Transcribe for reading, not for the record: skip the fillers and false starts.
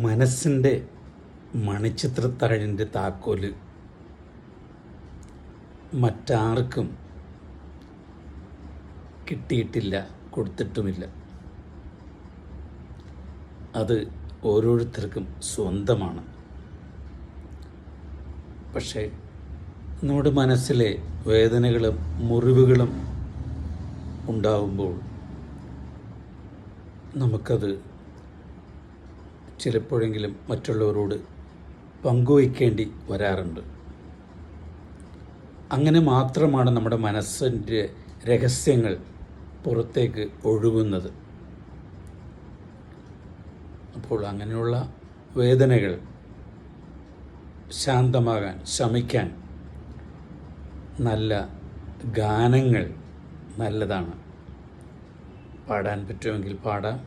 മനസ്സിൻ്റെ മണിച്ചിത്രത്താഴിൻ്റെ താക്കോല് മറ്റാർക്കും കിട്ടിയിട്ടില്ല, കൊടുത്തിട്ടുമില്ല. അത് ഓരോരുത്തർക്കും സ്വന്തമാണ്. പക്ഷേ നമ്മുടെ മനസ്സിലെ വേദനകളും മുറിവുകളും ഉണ്ടാവുമ്പോൾ നമുക്കത് ചിലപ്പോഴെങ്കിലും മറ്റുള്ളവരോട് പങ്കുവയ്ക്കേണ്ടി വരാറുണ്ട്. അങ്ങനെ മാത്രമാണ് നമ്മുടെ മനസ്സിൻ്റെ രഹസ്യങ്ങൾ പുറത്തേക്ക് ഒഴുകുന്നത്. അപ്പോൾ അങ്ങനെയുള്ള വേദനകൾ ശാന്തമാകാൻ, ശമിക്കാൻ നല്ല ഗാനങ്ങൾ നല്ലതാണ്. പാടാൻ പറ്റുമെങ്കിൽ പാടാം.